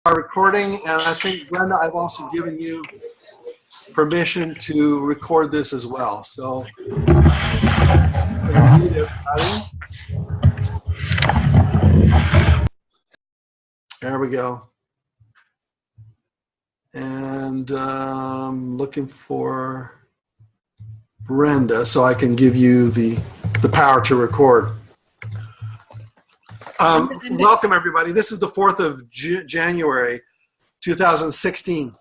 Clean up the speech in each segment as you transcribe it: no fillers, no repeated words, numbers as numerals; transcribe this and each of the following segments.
Our recording, and I think, Brenda, I've also given you permission to record this as well. So, I'm going to mute everybody. There we go. And looking for Brenda so I can give you the power to record. Welcome, everybody. This is the 4th of January, 2016.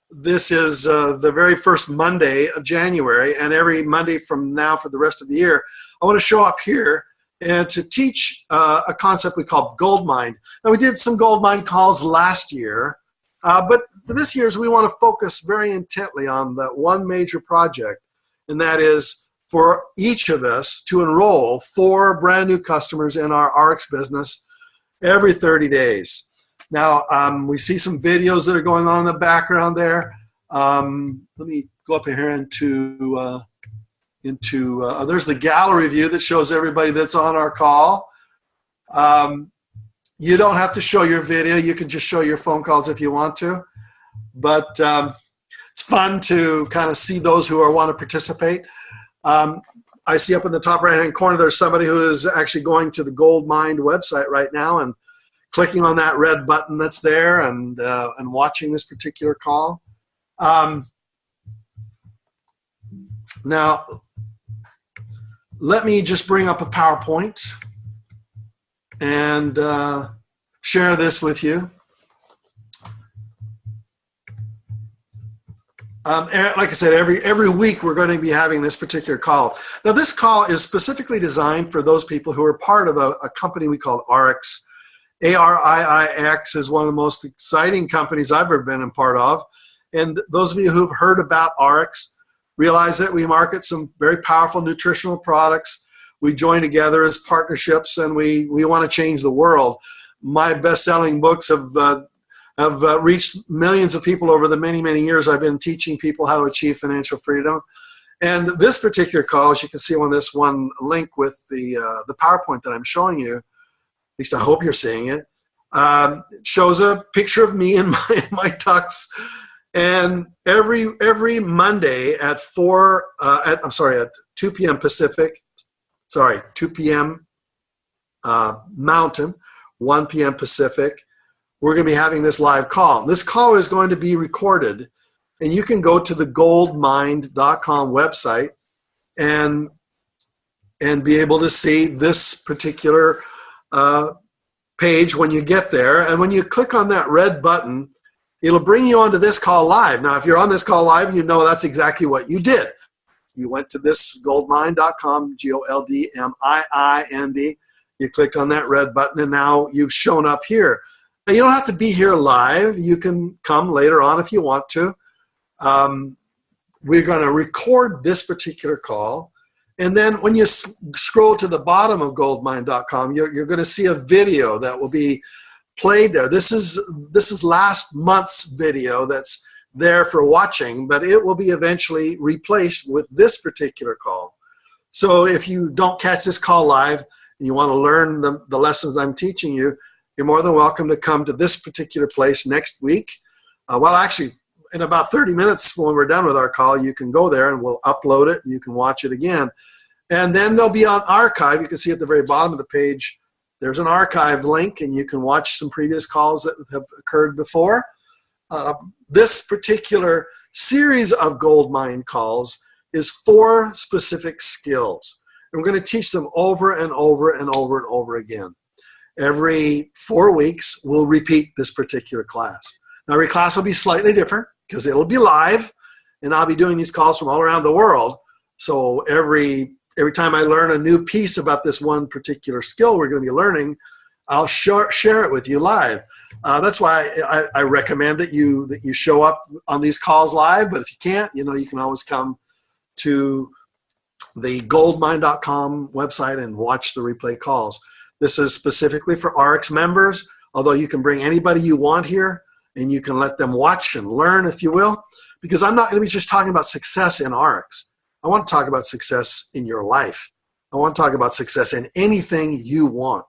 This is the very first Monday of January, and every Monday from now for the rest of the year, I want to show up here and to teach a concept we call Goldmiind. Now, we did some Goldmiind calls last year, but this year's we want to focus very intently on that one major project, and that is for each of us to enroll 4 brand new customers in our RX business every 30 days. Now, we see some videos that are going on in the background there. Let me go up here into there's the gallery view that shows everybody that's on our call. You don't have to show your video. You can just show your phone calls if you want to. But it's fun to kind of see those who want to participate. I see up in the top right-hand corner there's somebody who is actually going to the Goldmiind website right now and clicking on that red button that's there and watching this particular call. Now, let me just bring up a PowerPoint and share this with you. Like I said, every week we're going to be having this particular call. Now, this call is specifically designed for those people who are part of a company we call RX. ARIIX is one of the most exciting companies I've ever been a part of. And those of you who've heard about RX realize that we market some very powerful nutritional products. We join together as partnerships, and we want to change the world. My best-selling books have reached millions of people over the many, many years I've been teaching people how to achieve financial freedom. And this particular call, as you can see on this one link with the PowerPoint that I'm showing you, at least I hope you're seeing it, shows a picture of me in my tux. And every Monday at 2 p.m. Pacific, 2 p.m. Mountain, 1 p.m. Pacific, we're going to be having this live call. This call is going to be recorded, and you can go to the goldmiind.com website and be able to see this particular page when you get there. And when you click on that red button, it'll bring you onto this call live. Now, if you're on this call live, you know that's exactly what you did. You went to this goldmiind.com, Goldmiind. You clicked on that red button, and now you've shown up here. Now, you don't have to be here live. You can come later on if you want to. We're going to record this particular call. And then when you scroll to the bottom of goldmiind.com, you're going to see a video that will be played there. This is last month's video that's there for watching, but it will be eventually replaced with this particular call. So if you don't catch this call live and you want to learn the lessons I'm teaching you, you're more than welcome to come to this particular place next week. Well, actually, in about 30 minutes when we're done with our call, you can go there and we'll upload it and you can watch it again. And then they'll be on archive. You can see at the very bottom of the page, there's an archive link, and you can watch some previous calls that have occurred before. This particular series of Goldmiind calls is 4 specific skills. And we're going to teach them over and over and over and over again. Every 4 weeks, we'll repeat this particular class. Now, every class will be slightly different because it'll be live, and I'll be doing these calls from all around the world. So every time I learn a new piece about this one particular skill we're going to be learning, I'll share it with you live. That's why I recommend that you show up on these calls live. But if you can't, you can always come to the goldmiind.com website and watch the replay calls. This is specifically for RX members, although you can bring anybody you want here, and you can let them watch and learn, if you will, because I'm not going to be just talking about success in RX. I want to talk about success in your life. I want to talk about success in anything you want.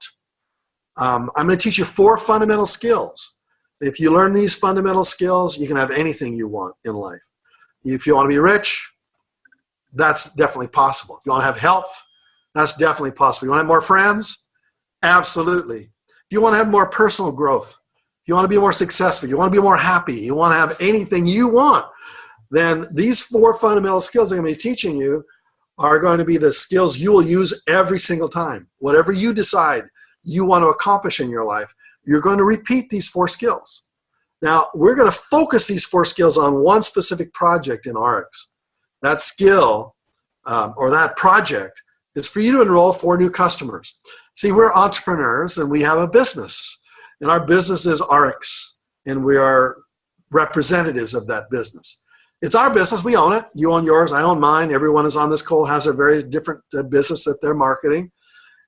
I'm going to teach you 4 fundamental skills. If you learn these fundamental skills, you can have anything you want in life. If you want to be rich, that's definitely possible. If you want to have health, that's definitely possible. You want to have more friends? Absolutely. If you want to have more personal growth, if you want to be more successful, you want to be more happy, you want to have anything you want, then these 4 fundamental skills I'm going to be teaching you are going to be the skills you will use every single time. Whatever you decide you want to accomplish in your life, you're going to repeat these 4 skills. Now, we're going to focus these 4 skills on one specific project in RX. That skill or that project is for you to enroll 4 new customers. See, we're entrepreneurs and we have a business. And our business is RX. And we are representatives of that business. It's our business. We own it. You own yours. I own mine. Everyone who's on this call has a very different business that they're marketing.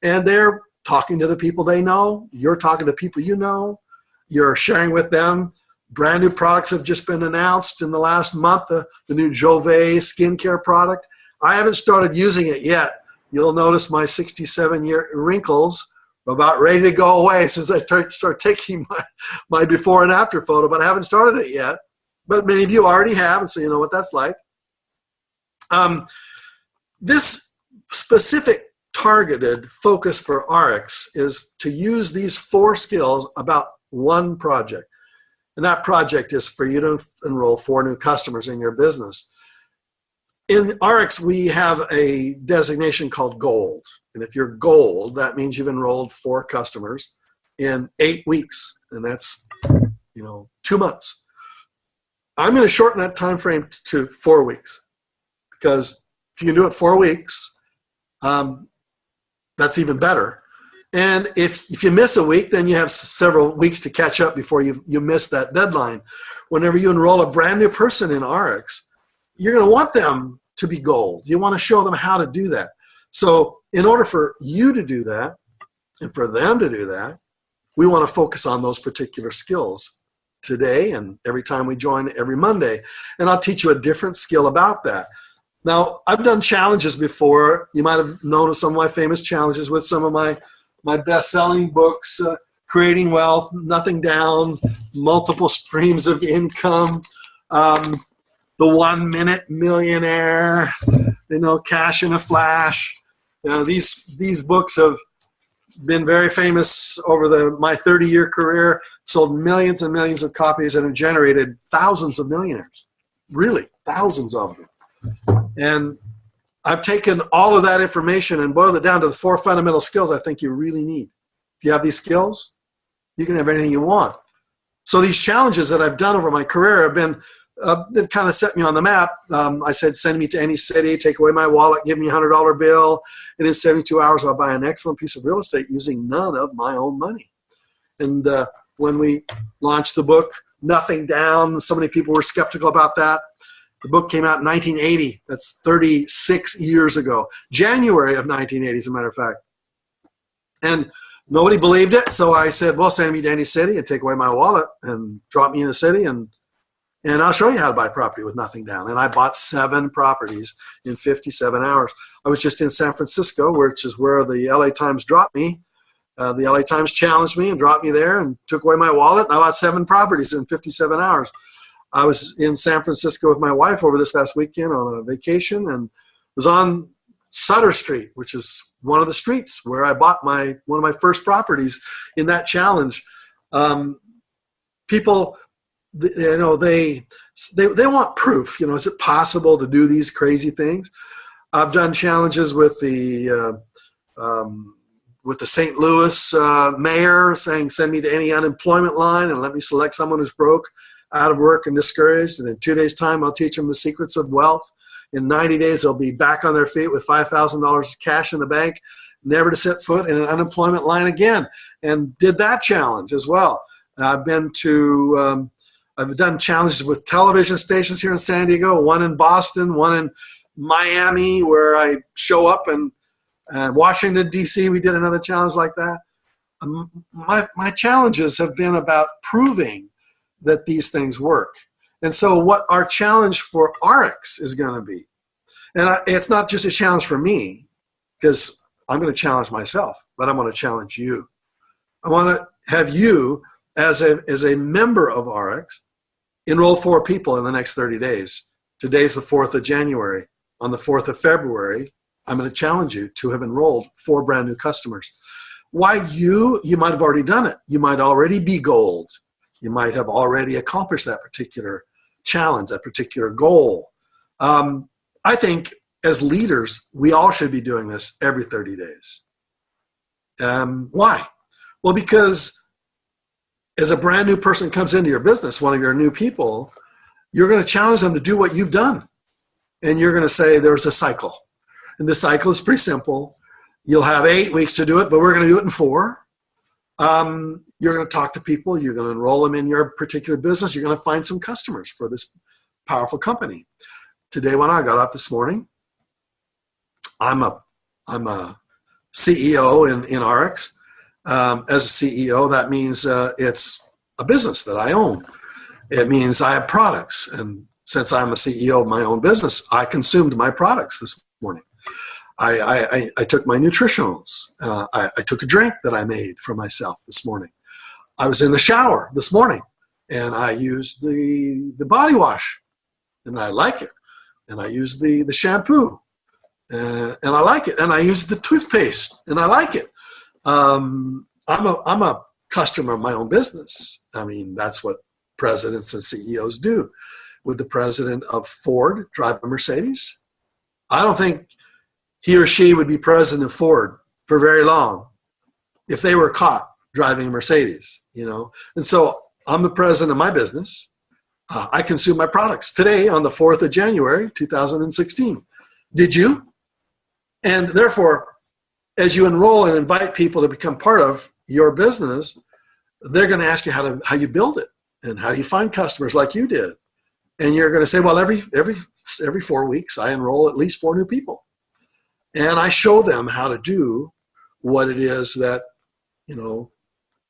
And they're talking to the people they know. You're talking to people you know. You're sharing with them. Brand new products have just been announced in the last month. The new Jove skincare product. I haven't started using it yet. You'll notice my 67-year wrinkles are about ready to go away since I start taking my before and after photo, but I haven't started it yet. But many of you already have, and so you know what that's like. This specific targeted focus for RX is to use these 4 skills about one project. And that project is for you to enroll 4 new customers in your business. In RX, we have a designation called Gold. And if you're Gold, that means you've enrolled 4 customers in 8 weeks. And that's, 2 months. I'm going to shorten that time frame to 4 weeks. Because if you can do it 4 weeks, that's even better. And if you miss a week, then you have several weeks to catch up before you miss that deadline. Whenever you enroll a brand new person in RX, you're going to want them to be Gold. You want to show them how to do that. So in order for you to do that and for them to do that, we want to focus on those particular skills today and every time we join every Monday. And I'll teach you a different skill about that. Now, I've done challenges before. You might have known of some of my famous challenges with some of my best-selling books, Creating Wealth, Nothing Down, Multiple Streams of Income, The 1 Minute Millionaire, Cash in a Flash. These books have been very famous over my 30-year career, sold millions and millions of copies, and have generated thousands of millionaires. Really, thousands of them. And I've taken all of that information and boiled it down to the 4 fundamental skills I think you really need. If you have these skills, you can have anything you want. So these challenges that I've done over my career have been, they've kind of set me on the map. I said, send me to any city, take away my wallet, give me a $100 bill, and in 72 hours I'll buy an excellent piece of real estate using none of my own money. And when we launched the book, Nothing Down, so many people were skeptical about that. The book came out in 1980. That's 36 years ago. January of 1980, as a matter of fact. And nobody believed it, so I said, well, send me to any city and take away my wallet and drop me in the city, and I'll show you how to buy property with nothing down. And I bought 7 properties in 57 hours. I was just in San Francisco, which is where the LA Times dropped me. The LA Times challenged me and dropped me there and took away my wallet. And I bought 7 properties in 57 hours. I was in San Francisco with my wife over this past weekend on a vacation and was on Sutter Street, which is one of the streets where I bought one of my first properties in that challenge. People, they want proof. Is it possible to do these crazy things? I've done challenges with the St. Louis mayor saying, send me to any unemployment line and let me select someone who's broke, out of work, and discouraged. And in 2 days' time, I'll teach them the secrets of wealth. In 90 days, they'll be back on their feet with $5,000 cash in the bank, never to set foot in an unemployment line again. And did that challenge as well. I've done challenges with television stations here in San Diego, one in Boston, one in Miami, where I show up, and Washington, D.C., we did another challenge like that. My challenges have been about proving that these things work. And so what our challenge for RX is going to be, and it's not just a challenge for me, because I'm going to challenge myself, but I'm going to challenge you. I want to have you as a member of RX, enroll 4 people in the next 30 days. Today's the 4th of January. On the 4th of February, I'm going to challenge you to have enrolled 4 brand new customers. Why you? You might have already done it. You might already be gold. You might have already accomplished that particular challenge, that particular goal. I think as leaders, we all should be doing this every 30 days. Why? Well, because as a brand new person comes into your business, one of your new people, you're going to challenge them to do what you've done. And you're going to say there's a cycle. And the cycle is pretty simple. You'll have 8 weeks to do it, but we're going to do it in 4. You're going to talk to people. You're going to enroll them in your particular business. You're going to find some customers for this powerful company. Today, when I got up this morning, I'm a CEO in RX. As a CEO, that means it's a business that I own. It means I have products. And since I'm a CEO of my own business, I consumed my products this morning. I took my nutritionals. I took a drink that I made for myself this morning. I was in the shower this morning, and I used the body wash, and I like it. And I used the shampoo, and I like it. And I used the toothpaste, and I like it. I'm a customer of my own business. I mean, that's what presidents and CEOs do. Would the president of Ford drive a Mercedes? I don't think he or she would be president of Ford for very long if they were caught driving a Mercedes, you know. And so I'm the president of my business. I consume my products today on the 4th of January, 2016. Did you? And therefore, as you enroll and invite people to become part of your business, they're going to ask you how you build it and how do you find customers like you did. And you're going to say, well, every 4 weeks, I enroll at least 4 new people. And I show them how to do what it is that, you know,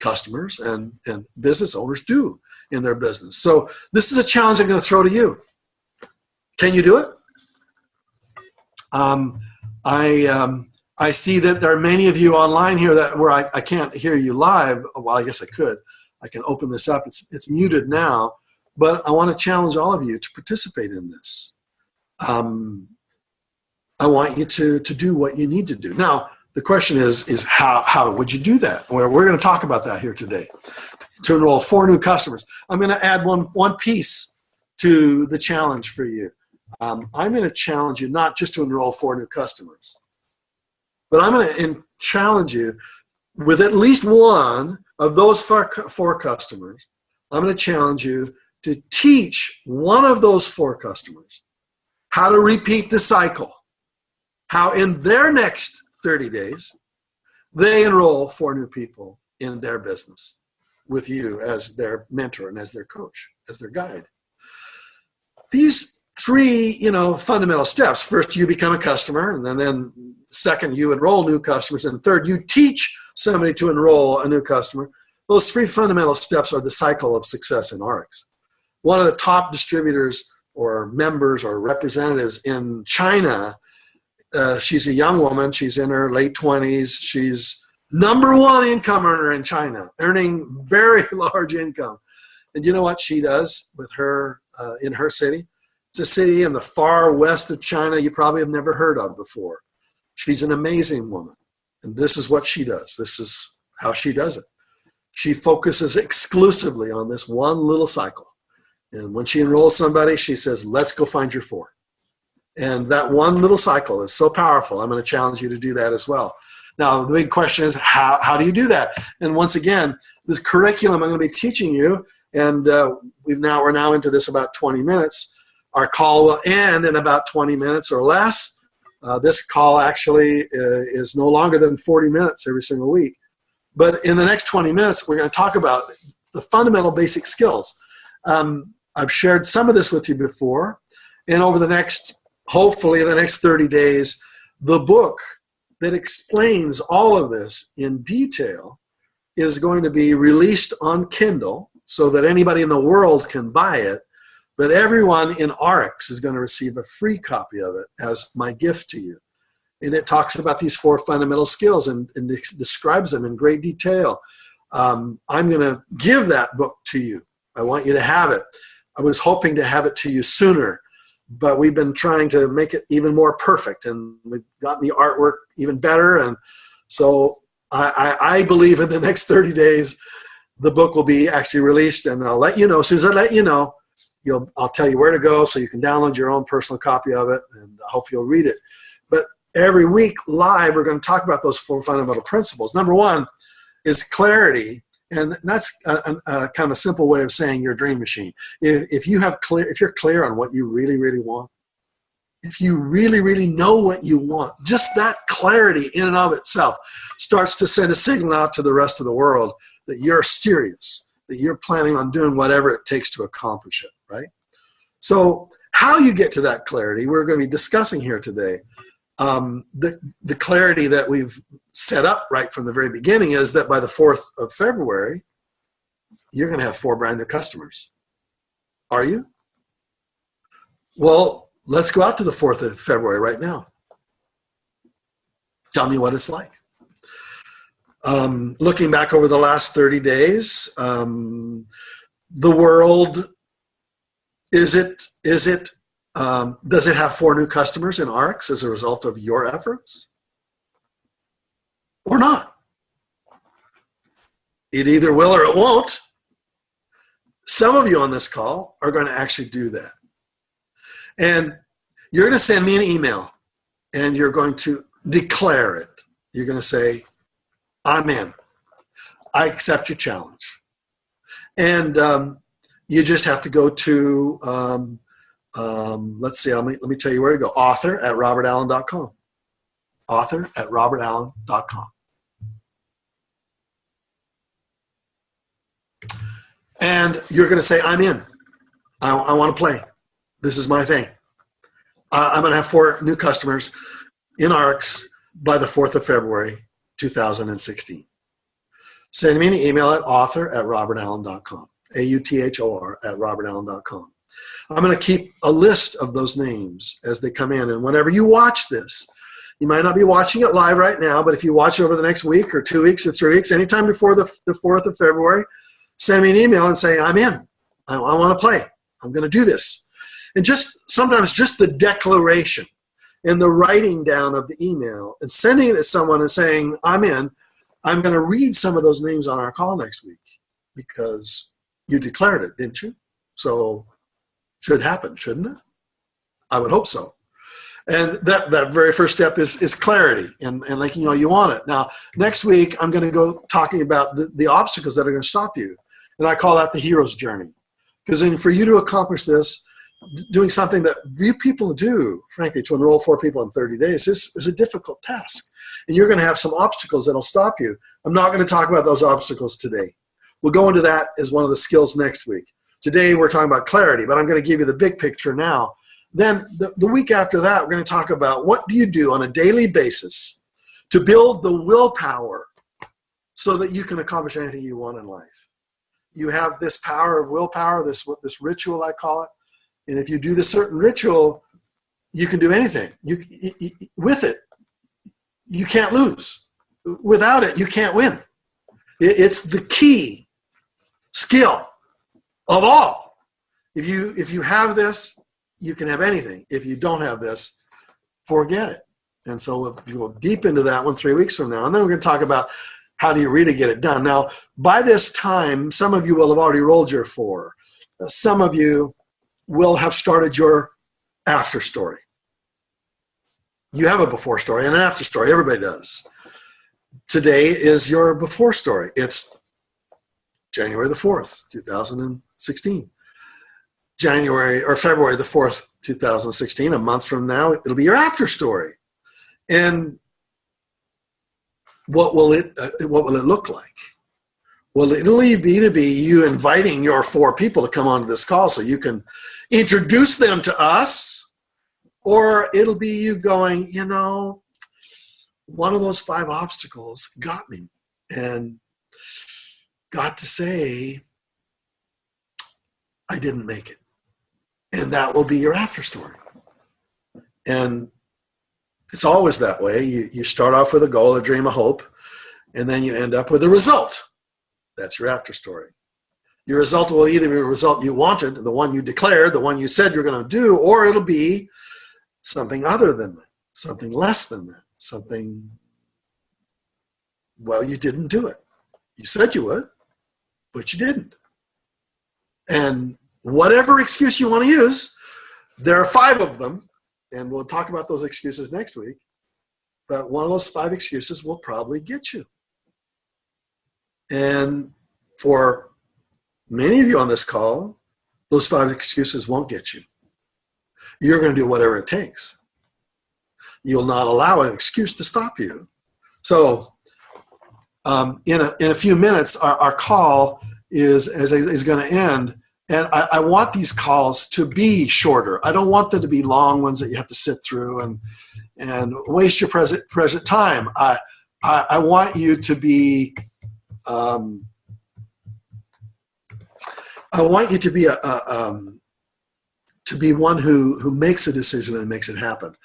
customers and business owners do in their business. So this is a challenge I'm going to throw to you. Can you do it? I see that there are many of you online here where I can't hear you live. Well, I guess I could. I can open this up. It's muted now, but I want to challenge all of you to participate in this. I want you to do what you need to do. Now, the question is how would you do that? Well, we're going to talk about that here today. To enroll 4 new customers. I'm going to add one piece to the challenge for you. I'm going to challenge you not just to enroll 4 new customers, but I'm going to challenge you with at least one of those 4 customers. I'm going to challenge you to teach one of those 4 customers how to repeat the cycle, how in their next 30 days, they enroll 4 new people in their business with you as their mentor and as their coach, as their guide. These 3, fundamental steps. First, you become a customer, and then second, you enroll new customers, and third, you teach somebody to enroll a new customer. Those 3 fundamental steps are the cycle of success in RX. One of the top distributors or members or representatives in China, she's a young woman. She's in her late 20s. She's #1 income earner in China, earning very large income. And you know what she does with her in her city? It's a city in the far west of China you probably have never heard of before. She's an amazing woman. And this is what she does. This is how she does it. She focuses exclusively on this one little cycle. And when she enrolls somebody, she says, let's go find your 4. And that one little cycle is so powerful. I'm going to challenge you to do that as well. Now, the big question is, how do you do that? And once again, this curriculum I'm going to be teaching you, and we're now into this about 20 minutes. Our call will end in about 20 minutes or less. This call actually is no longer than 40 minutes every single week. But in the next 20 minutes, we're going to talk about the fundamental basic skills. I've shared some of this with you before. And over the next, hopefully the next 30 days, the book that explains all of this in detail is going to be released on Kindle so that anybody in the world can buy it. But everyone in RX is going to receive a free copy of it as my gift to you. And it talks about these 4 fundamental skills and describes them in great detail. I'm going to give that book to you. I want you to have it. I was hoping to have it to you sooner, but we've been trying to make it even more perfect, and we've gotten the artwork even better. And so I believe in the next 30 days, the book will be actually released, and I'll let you know. As soon as I let you know, I'll tell you where to go so you can download your own personal copy of it, and I hope you'll read it. But every week live, we're going to talk about those 4 fundamental principles. Number one is clarity, and that's kind of a simple way of saying your dream machine. If you're clear on what you really, really want, if you really, really know what you want, just that clarity in and of itself starts to send a signal out to the rest of the world that you're serious, that you're planning on doing whatever it takes to accomplish it, right? So how you get to that clarity, we're going to be discussing here today. The clarity that we've set up right from the very beginning is that by the 4th of February, you're going to have 4 brand new customers. Are you? Well, let's go out to the 4th of February right now. Tell me what it's like. Looking back over the last 30 days, the world, does it have 4 new customers in ARCs as a result of your efforts? Or not? It either will or it won't. Some of you on this call are going to actually do that. And you're going to send me an email, and you're going to declare it. You're going to say, I'm in. I accept your challenge. And you just have to go to, let's see, let me tell you where to go. author@robertallen.com. author@robertallen.com. And you're going to say, I'm in. I want to play. This is my thing. I'm going to have 4 new customers in ARCs by the 4th of February, 2016. Send me an email at author@robertallen.com. author@robertallen.com. I'm going to keep a list of those names as they come in. And whenever you watch this, you might not be watching it live right now, but if you watch it over the next week or 2 weeks or 3 weeks, anytime before the 4th of February, send me an email and say, I'm in. I want to play. I'm going to do this. And sometimes just the declaration and the writing down of the email and sending it to someone and saying, I'm in, I'm going to read some of those names on our call next week because you declared it, didn't you? So should happen, shouldn't it? I would hope so. And that very first step is clarity and like, you want it. Now, next week, I'm going to go talking about the obstacles that are going to stop you. And I call that the hero's journey. Because for you to accomplish this, doing something that few people do, frankly, to enroll 4 people in 30 days is a difficult task. And you're going to have some obstacles that'll stop you. I'm not going to talk about those obstacles today. We'll go into that as one of the skills next week. Today, we're talking about clarity, but I'm going to give you the big picture now. Then the week after that, we're going to talk about what do you do on a daily basis to build the willpower so that you can accomplish anything you want in life. You have this power of willpower, this ritual, I call it. And if you do this certain ritual, you can do anything. With it, you can't lose. Without it, you can't win. It's the key skill of all. If you have this, you can have anything. If you don't have this, forget it. And so we'll go deep into that one 3 weeks from now. And then we're going to talk about how do you really get it done. Now, by this time, some of you will have already rolled your 4. Some of you will have started your after story. You have a before story and an after story. Everybody does. Today is your before story. It's January the 4th, 2016. February the 4th, 2016, a month from now, it'll be your after story. And what will it look like? Well, it'll either be you inviting your 4 people to come onto this call so you can introduce them to us, or it'll be you going, one of those 5 obstacles got me and got to say, I didn't make it. And that will be your after story. And it's always that way. You start off with a goal, a dream, a hope, and then you end up with a result. That's your after story. Your result will either be a result you wanted, the one you declared, the one you said you're going to do, or it'll be something other than that, something less than that, something, well, you didn't do it. You said you would, but you didn't. And whatever excuse you want to use, there are 5 of them, and we'll talk about those excuses next week, but one of those 5 excuses will probably get you. And for many of you on this call, those 5 excuses won't get you. You're going to do whatever it takes. You'll not allow an excuse to stop you. So in a few minutes, our call is going to end. And I want these calls to be shorter. I don't want them to be long ones that you have to sit through and waste your present time. I want you to be I want you to be one who makes a decision and makes it happen.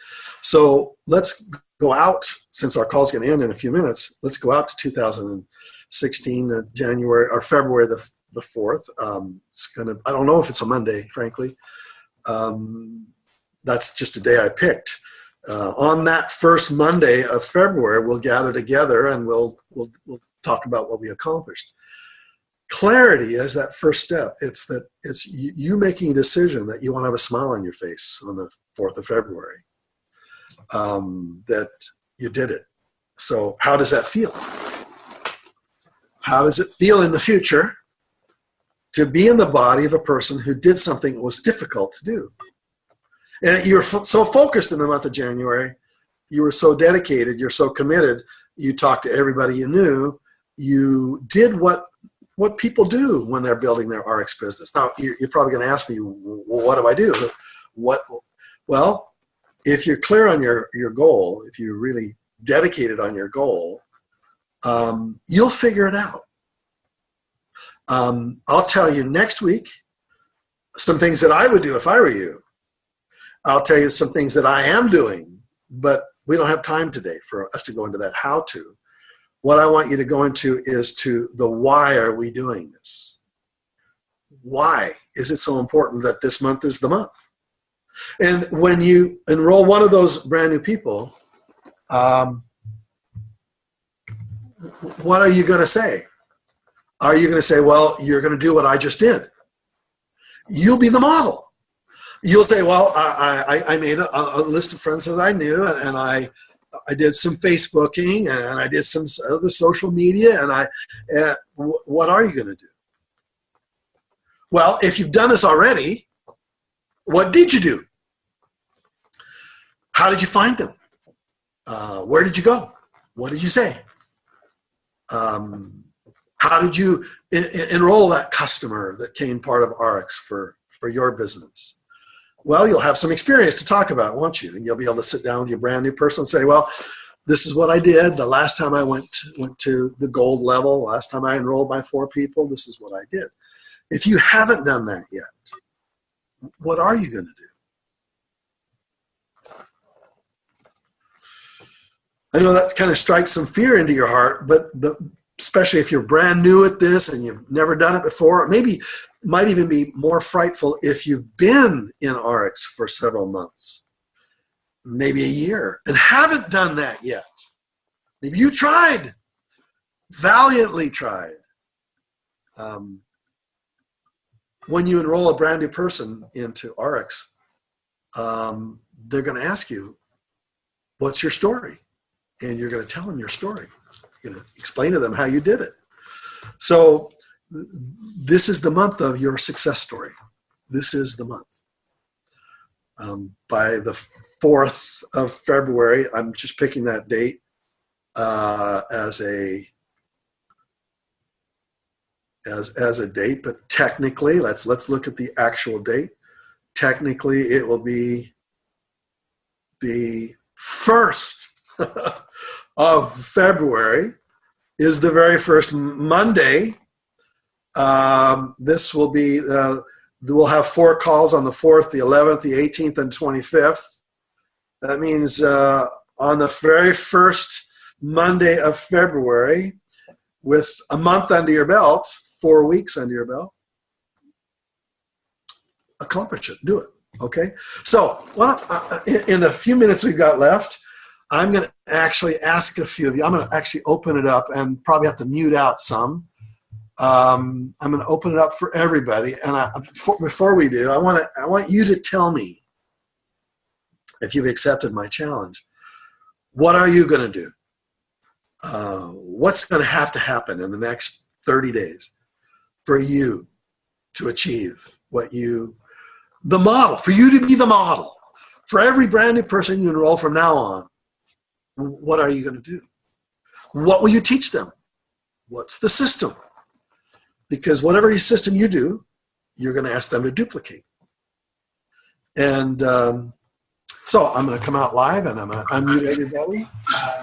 So let's go out, since our call is going to end in a few minutes. Let's go out to 2016, January or February the 4th. I don't know if it's a Monday, frankly. That's just a day I picked. On that first Monday of February, we'll gather together and we'll talk about what we accomplished. Clarity is that first step. It's you making a decision that you want to have a smile on your face on the 4th of February, that you did it. So how does that feel? How does it feel in the future to be in the body of a person who did something that was difficult to do? And you're so focused in the month of January, you were so dedicated, you're so committed, you talked to everybody you knew, you did what people do when they're building their RX business. Now, you're probably going to ask me, well, what do I do? Well, if you're clear on your goal, if you're really dedicated on your goal, you'll figure it out. I'll tell you next week some things that I would do if I were you. I'll tell you some things that I am doing, but we don't have time today for us to go into that how to. What I want you to go into is to the why are we doing this? Why is it so important that this month is the month? And when you enroll one of those brand new people, what are you going to say? Are you going to say, well, you're going to do what I just did? You'll be the model. You'll say, well, I made a list of friends that I knew, and I did some Facebooking, and I did some other social media, and what are you going to do? Well, if you've done this already, what did you do? How did you find them? Where did you go? What did you say? How did you enroll that customer that came part of RX for your business? Well, you'll have some experience to talk about, won't you? And you'll be able to sit down with your brand new person and say, well, this is what I did. The last time I went to the gold level, last time I enrolled my 4 people, this is what I did. If you haven't done that yet, what are you going to do? I know that kind of strikes some fear into your heart, but especially if you're brand new at this and you've never done it before, maybe it might even be more frightful if you've been in RX for several months, maybe a year, and haven't done that yet. Maybe you tried, valiantly tried. When you enroll a brand new person into RX, they're going to ask you, what's your story? And you're going to tell them your story. You're going to explain to them how you did it. So this is the month of your success story. This is the month. By the 4th of February, I'm just picking that date as a date, but technically, let's look at the actual date. Technically, it will be the 1st of February is the very first Monday. This will be, we'll have 4 calls on the 4th, the 11th, the 18th, and 25th. That means on the very first Monday of February, with a month under your belt, 4 weeks under your belt, accomplish it, do it, okay? So in the few minutes we've got left, I'm going to actually ask a few of you. I'm going to actually open it up and probably have to mute out some. I'm going to open it up for everybody. And before we do, I want you to tell me, if you've accepted my challenge, what are you going to do? What's going to happen in the next 30 days for you to achieve what the model, for you to be the model. For every brand new person you enroll from now on, what are you going to do? What will you teach them? What's the system? Because whatever system you do, you're going to ask them to duplicate. And so I'm going to come out live and I'm going to unmute everybody.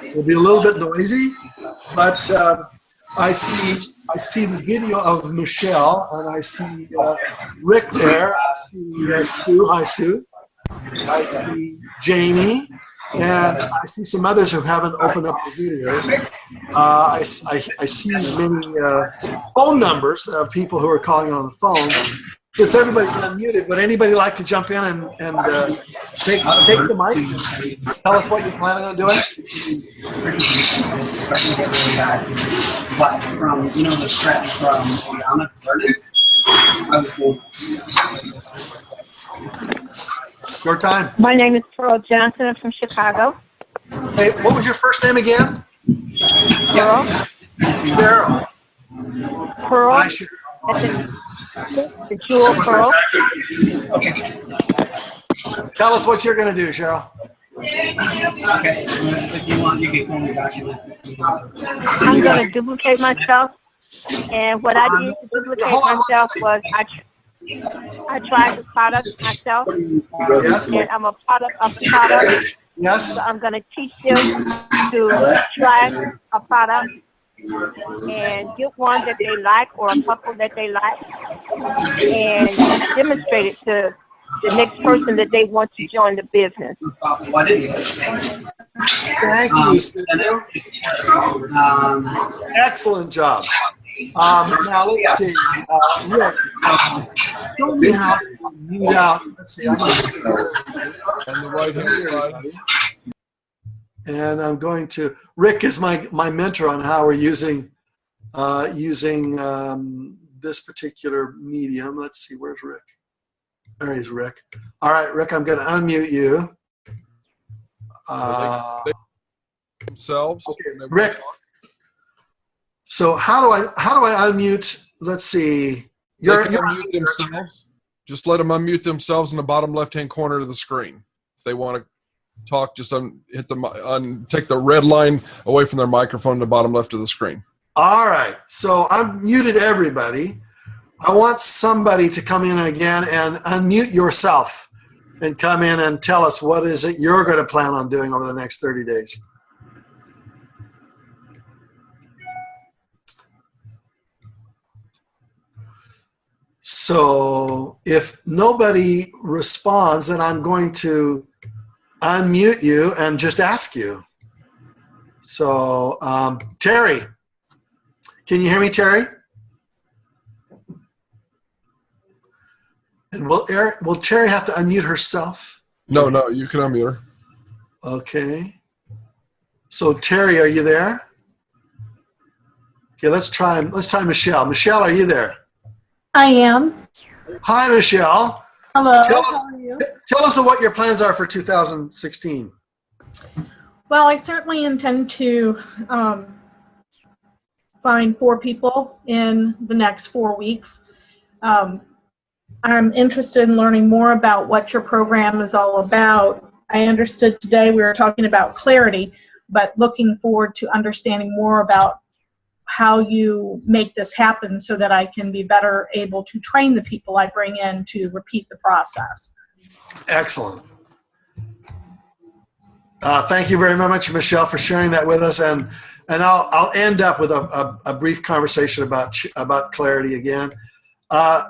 It'll be a little bit noisy, but I see the video of Michelle, and I see Rick there. I see Sue. Hi, Sue. I see Jamie, and I see some others who haven't opened up the videos. I see many phone numbers of people who are calling on the phone. Since everybody's unmuted, would anybody like to jump in and take the mic? Tell us what you're planning on doing. But from the stretch from Ghana to Berlin, I was going. Your time. My name is Pearl Johnson. I'm from Chicago. Hey, what was your first name again? Pearl. Cheryl. Pearl. Hi, Cheryl. The jewel pearl. Tell us what you're going to do, Cheryl. Okay. If you want, you can call me back. I'm going to duplicate myself. And what I did to duplicate myself was I tried the product myself. Yes. And I'm a product of the product. Yes. So I'm going to teach them to try a product and get one that they like or a couple that they like and demonstrate it to the next person that they want to join the business. Thank you, Cynthia. Excellent job. Now let's see. Rick, show me how to mute out. Let's see. I'm going to on the right hand side. And I'm going to. Rick is my mentor on how we're using this particular medium. Let's see. Where's Rick? There he's Rick. All right, Rick. I'm going to unmute you. Themselves. Okay, Rick. So how do I unmute? Let's see. They can unmute themselves. Just let them unmute themselves in the bottom left-hand corner of the screen. If they want to talk, just take the red line away from their microphone in the bottom left of the screen. All right. So I've muted everybody. I want somebody to come in again and unmute yourself and come in and tell us what is it you're going to plan on doing over the next 30 days. So if nobody responds, then I'm going to unmute you and just ask you. So Terry, can you hear me, Terry? And will Terry have to unmute herself? No, you can unmute her. Okay. So Terry, are you there? Okay, let's try Michelle. Michelle, are you there? I am. Hi, Michelle. Hello. How are you? Tell us what your plans are for 2016. Well, I certainly intend to find 4 people in the next 4 weeks. I'm interested in learning more about what your program is all about. I understood today we were talking about clarity, but looking forward to understanding more about how you make this happen so that I can be better able to train the people I bring in to repeat the process. Excellent. Thank you very much, Michelle, for sharing that with us. And I'll end up with a brief conversation about clarity again.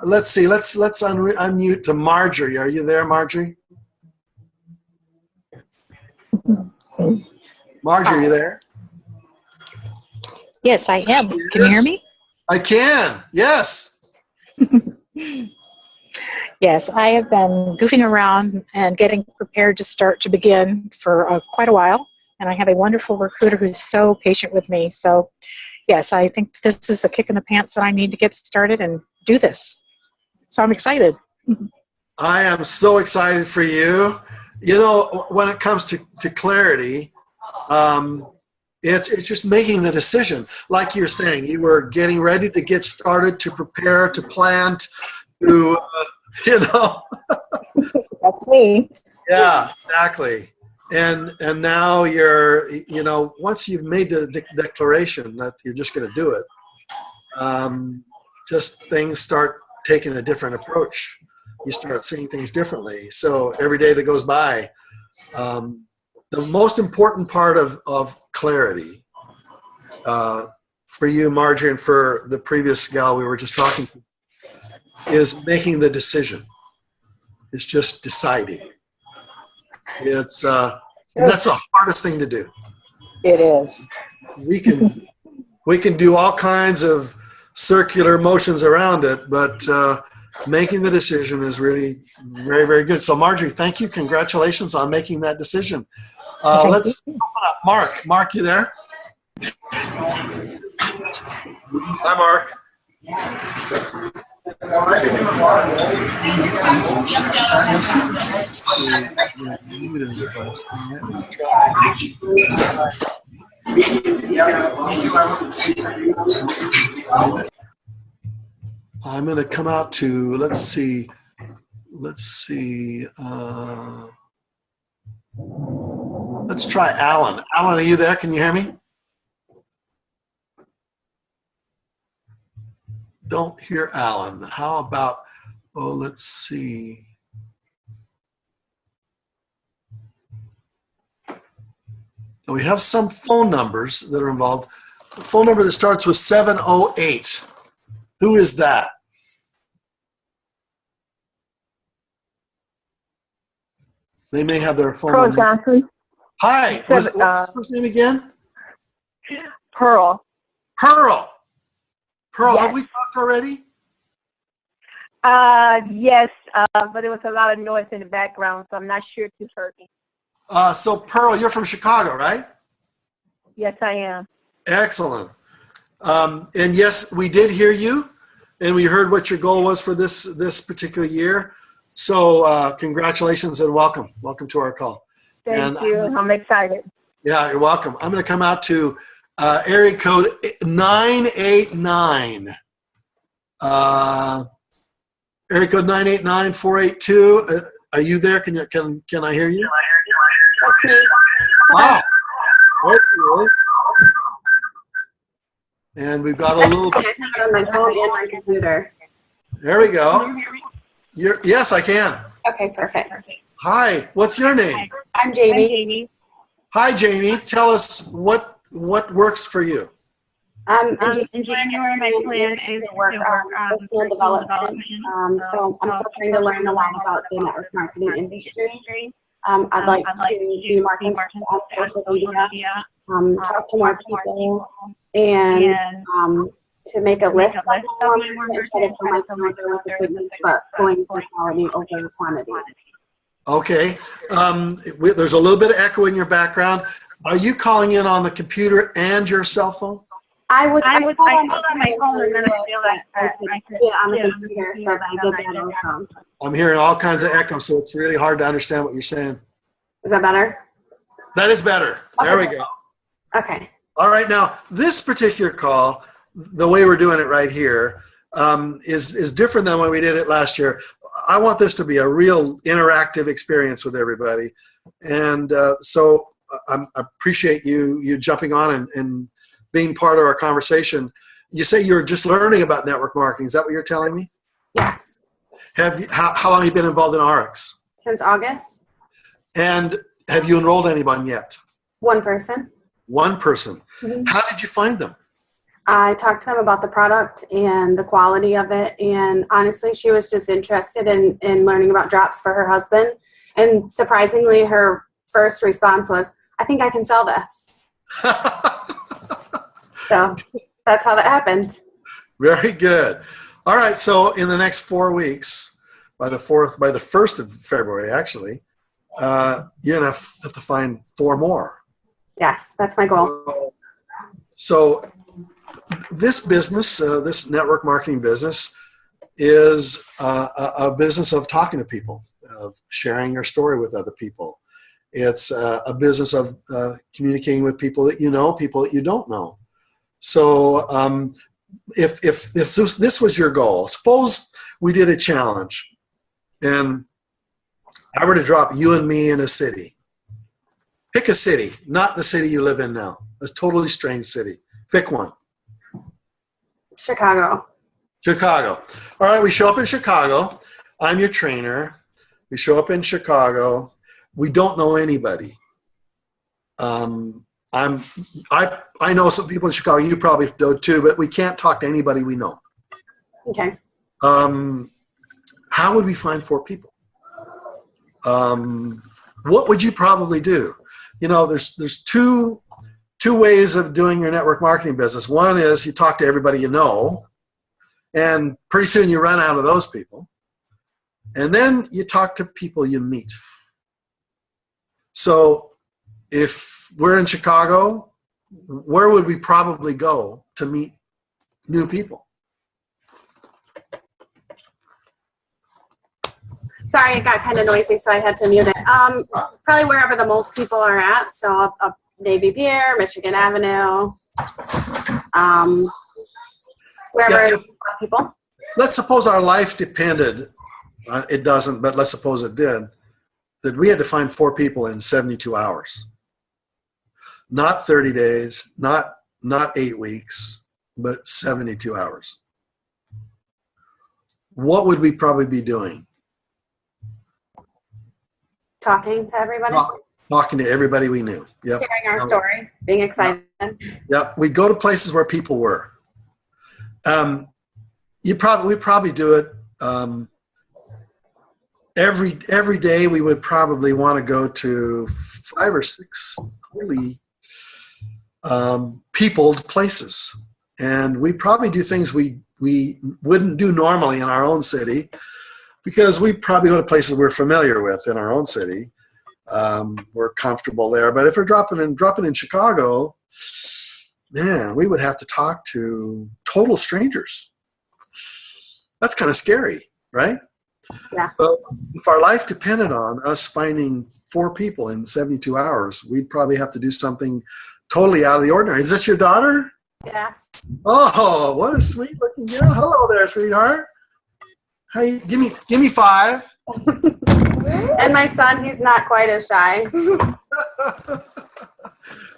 Let's see. Let's unmute to Marjorie. Are you there, Marjorie? Marjorie, are you there? Yes, I am. Can you hear me? I can. Yes. Yes, I have been goofing around and getting prepared to begin for quite a while. And I have a wonderful recruiter who's so patient with me. So, yes, I think this is the kick in the pants that I need to get started and do this. So I'm excited. I am so excited for you. You know, when it comes to clarity, it's just making the decision. Like you're saying, you were getting ready to get started, to prepare, to plant, to, you know. That's me. Yeah, exactly. And now you're, you know, once you've made the declaration that you're just going to do it, just things start taking a different approach. You start seeing things differently. So every day that goes by, the most important part of clarity for you, Marjorie, and for the previous gal we were just talking to, is making the decision. It's just deciding. It's and that's the hardest thing to do. It is. We can do all kinds of circular motions around it, but making the decision is really very, very good. So Marjorie, thank you. Congratulations on making that decision. Let's open up. Mark. Mark, you there? Hi, Mark. Let's try. I'm going to come out to, let's see. Let's try Alan. Alan, are you there? Can you hear me? Don't hear Alan. How about, let's see. We have some phone numbers that are involved. The phone number that starts with 708. Who is that? They may have their phone number. Johnson. Hi. What's your first name again? Pearl. Pearl. Pearl, Yes. Have we talked already? Yes, but there was a lot of noise in the background, so I'm not sure if you heard me. So Pearl, you're from Chicago, right? Yes, I am. Excellent. And yes, we did hear you, and we heard what your goal was for this particular year. So congratulations and welcome. Welcome to our call. Thank you. I'm excited. Yeah, you're welcome. I'm going to come out to area code 989. Area code 989-482. Are you there? Can I hear you? That's me. Wow. There she is. And we've got a little. I have it on my phone and my computer. There we go. Yes, I can. Okay, perfect. Hi. What's your name? I'm Jamie. Hi, Jamie. Tell us what works for you. In January, my plan is to work on personal development. So I'm still trying to learn a lot about the network marketing industry. I'd like to be more consistent on social media, talk to more people, and to make a list of my marketing and try to fill my calendar with appointments, but going for quality over quantity. Okay. There's a little bit of echo in your background. Are you calling in on the computer and your cell phone? I called on my phone and then I realized I could get on the computer, so I did that also. I'm hearing all kinds of echo, so it's really hard to understand what you're saying. Is that better? That is better. Okay. There we go. Okay. All right. Now, this particular call, the way we're doing it right here, is different than when we did it last year. I want this to be a real interactive experience with everybody. And so I appreciate you jumping on and being part of our conversation. You say you're just learning about network marketing. Is that what you're telling me? Yes. How long have you been involved in RX? Since August. And have you enrolled anyone yet? One person. One person. Mm-hmm. How did you find them? I talked to them about the product and the quality of it. And honestly, she was just interested in learning about drops for her husband. And surprisingly, her first response was, I think I can sell this. So That's how that happened. Very good. All right. So in the next 4 weeks, by the 1st of February, actually, you're going to have to find 4 more. Yes, that's my goal. So this business, this network marketing business, is a business of talking to people, of sharing your story with other people. It's a business of communicating with people that you know, people that you don't know. So if this was your goal, suppose we did a challenge and I were to drop you and me in a city. Pick a city, not the city you live in now. A totally strange city. Pick one. Chicago. Chicago. All right, we show up in Chicago. I'm your trainer. We show up in Chicago. We don't know anybody. I know some people in Chicago. You probably know too, but we can't talk to anybody we know. Okay. How would we find 4 people? What would you probably do? You know, there's two ways of doing your network marketing business. One is you talk to everybody you know, and pretty soon you run out of those people. And then you talk to people you meet. So if we're in Chicago, where would we probably go to meet new people? Sorry, it got kind of noisy, so I had to mute it. Probably wherever the most people are at. So up Navy Pier, Michigan Avenue, wherever Yeah, people. let's suppose our life depended, it doesn't, but let's suppose it did, that we had to find 4 people in 72 hours. Not 30 days, not 8 weeks, but 72 hours. What would we probably be doing? Talking to everybody. Talking to everybody we knew. Yep. Sharing our story. Being excited. Yep. We'd go to places where people were. We'd probably do it every day. We would probably want to go to 5 or 6 really peopled places, and we'd probably do things we wouldn't do normally in our own city, because we probably go to places we're familiar with in our own city. We're comfortable there. But if we're dropping in Chicago, man, we would have to talk to total strangers. That's kind of scary, right? Yeah. But if our life depended on us finding 4 people in 72 hours, we'd probably have to do something totally out of the ordinary. Is this your daughter? Yes. Oh, what a sweet looking girl. Hello there, sweetheart. Hey, give me 5. And my son, he's not quite as shy.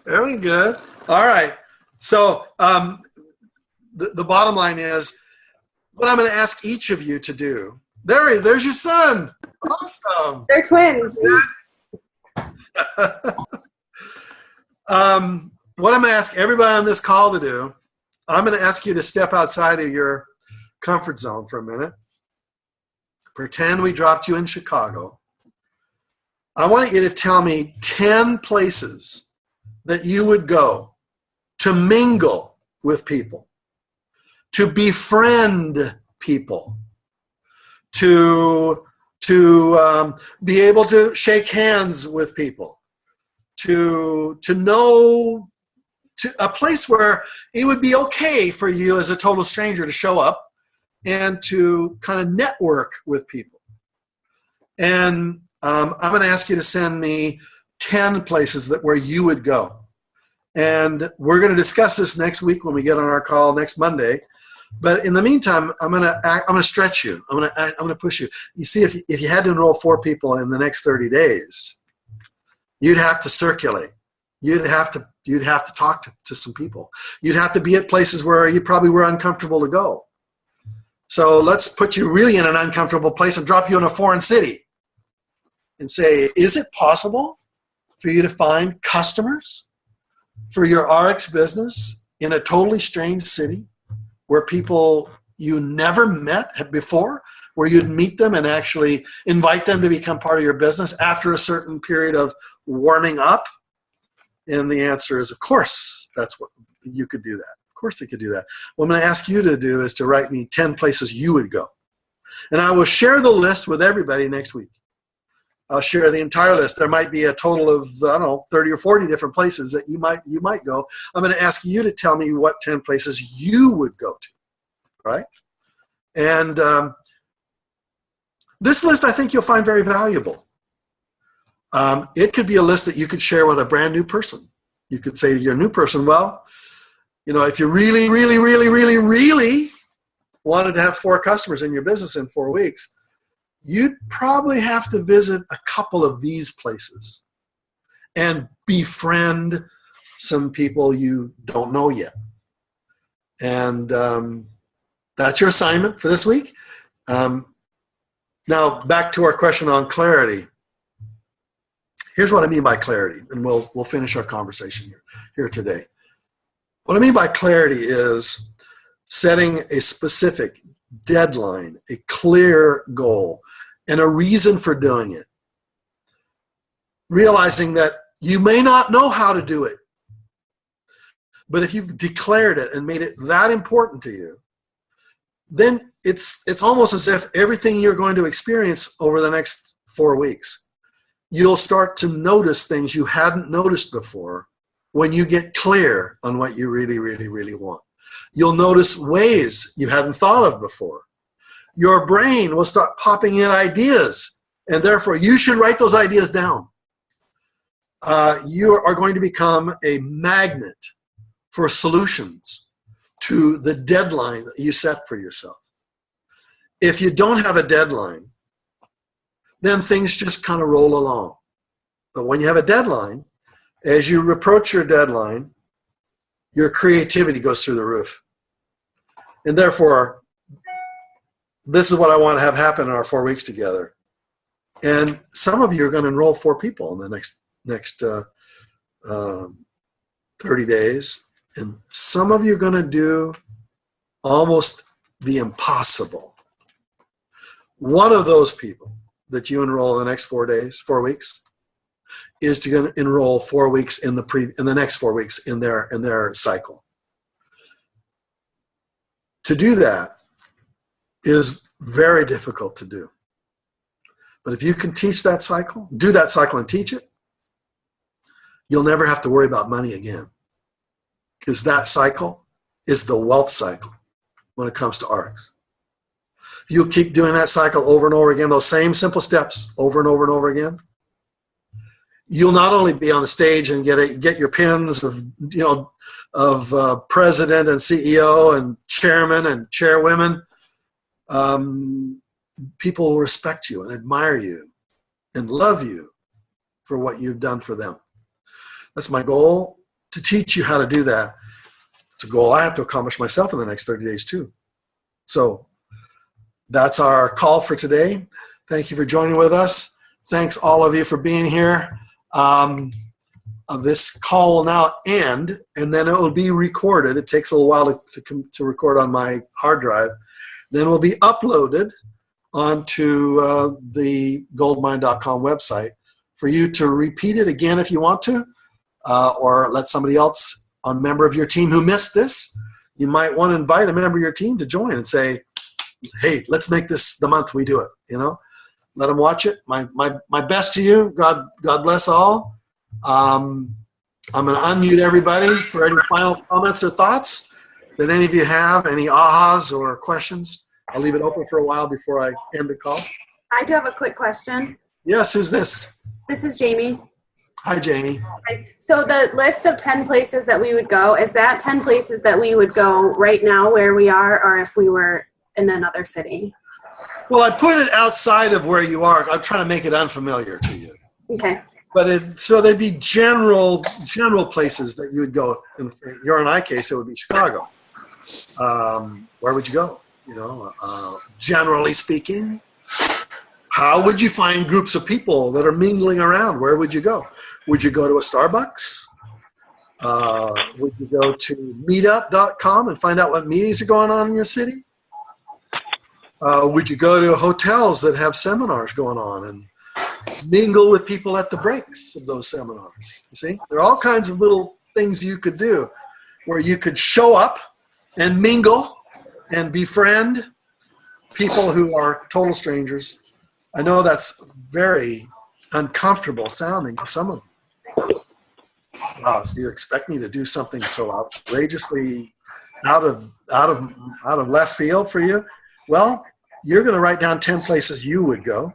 Very good. All right. So the bottom line is, what I'm going to ask each of you to do. There's your son. Awesome. They're twins. What I'm going to ask everybody on this call to do, I'm going to ask you to step outside of your comfort zone for a minute. Pretend we dropped you in Chicago. I want you to tell me 10 places that you would go to mingle with people, to befriend people, to be able to shake hands with people, to know to a place where it would be okay for you as a total stranger to show up and to kind of network with people. And I'm going to ask you to send me 10 places where you would go. And we're going to discuss this next week when we get on our call next Monday. But in the meantime, I'm going to stretch you. I'm going to push you. You see, if you had to enroll 4 people in the next 30 days, you'd have to circulate. You'd have to talk to some people. You'd have to be at places where you probably were uncomfortable to go. So let's put you really in an uncomfortable place and drop you in a foreign city and say, is it possible for you to find customers for your RX business in a totally strange city where people you never met before, where you'd meet them and actually invite them to become part of your business after a certain period of warming up? And the answer is, of course, that's what you could do that. Of course they could do that. What I'm going to ask you to do is to write me 10 places you would go. And I will share the list with everybody next week. I'll share the entire list. There might be a total of, I don't know, 30 or 40 different places that you might go. I'm going to ask you to tell me what 10 places you would go to, right? And this list I think you'll find very valuable. It could be a list that you could share with a brand new person. You could say to your new person, well, you know, if you really, really, really, really, really wanted to have 4 customers in your business in 4 weeks, you'd probably have to visit a couple of these places and befriend some people you don't know yet. And that's your assignment for this week. Now, back to our question on clarity. Here's what I mean by clarity, and we'll finish our conversation here today. What I mean by clarity is setting a specific deadline, a clear goal, and a reason for doing it. Realizing that you may not know how to do it, but if you've declared it and made it that important to you, then it's almost as if everything you're going to experience over the next 4 weeks, you'll start to notice things you hadn't noticed before when you get clear on what you really, really, really want. You'll notice ways you hadn't thought of before. Your brain will start popping in ideas, and therefore you should write those ideas down. You are going to become a magnet for solutions to the deadline that you set for yourself. If you don't have a deadline, then things just kind of roll along. But when you have a deadline, as you approach your deadline, your creativity goes through the roof. And therefore, this is what I want to have happen in our 4 weeks together. And some of you are going to enroll 4 people in the next 30 days. And some of you are going to do almost the impossible. One of those people that you enroll in the next 4 weeks, is to enroll 4 weeks in the next 4 weeks in their cycle. To do that is very difficult to do. But if you can teach that cycle, do that cycle and teach it, you'll never have to worry about money again. Because that cycle is the wealth cycle when it comes to ARCs. You'll keep doing that cycle over and over again, those same simple steps over and over and over again. You'll not only be on the stage and get your pins of president and CEO and chairman and chairwomen. People will respect you and admire you and love you for what you've done for them. That's my goal, to teach you how to do that. It's a goal I have to accomplish myself in the next 30 days too. So that's our call for today. Thank you for joining with us. Thanks all of you for being here. This call will now end, and then it will be recorded. It takes a little while to record on my hard drive. Then it will be uploaded onto the goldmiind.com website for you to repeat it again if you want to, or let somebody else, a member of your team who missed this. You might want to invite a member of your team to join and say, hey, let's make this the month we do it, Let them watch it. My best to you. God bless all. I'm going to unmute everybody for any final comments or thoughts that any of you have, any ahas or questions. I'll leave it open for a while before I end the call. I do have a quick question. Yes, who's this? This is Jamie. Hi, Jamie. Okay. So the list of 10 places that we would go, is that 10 places that we would go right now where we are, or if we were in another city? Well, I put it outside of where you are. I'm trying to make it unfamiliar to you. Okay. But so there'd be general places that you would go. In your and I case, it would be Chicago. Where would you go? Generally speaking, how would you find groups of people that are mingling around? Where would you go? Would you go to a Starbucks? Would you go to meetup.com and find out what meetings are going on in your city? Would you go to hotels that have seminars going on and mingle with people at the breaks of those seminars? You see, there are all kinds of little things you could do. where you could show up and mingle and befriend people who are total strangers. I know that's very uncomfortable sounding to some of them. Wow, do you expect me to do something so outrageously out of left field for you? Well, you're going to write down 10 places you would go.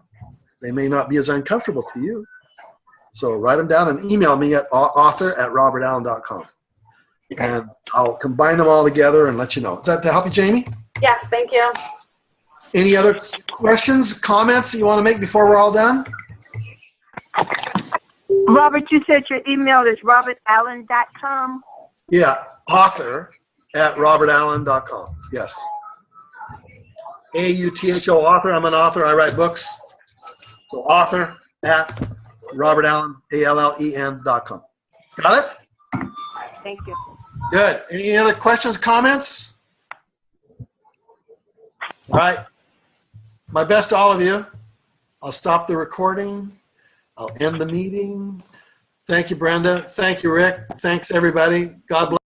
They may not be as uncomfortable to you. So write them down and email me at author@robertallen.com. Okay. And I'll combine them all together and let you know. Is that to help you, Jamie? Yes, thank you. Any other questions, comments that you want to make before we're all done? Robert, you said your email is robertallen.com. Yeah, author@robertallen.com. Yes. AUTHO, author. I'm an author. I write books. So author@robertallen.com. Got it? Thank you. Good. Any other questions, comments? All right. My best to all of you. I'll stop the recording. I'll end the meeting. Thank you, Brenda. Thank you, Rick. Thanks, everybody. God bless.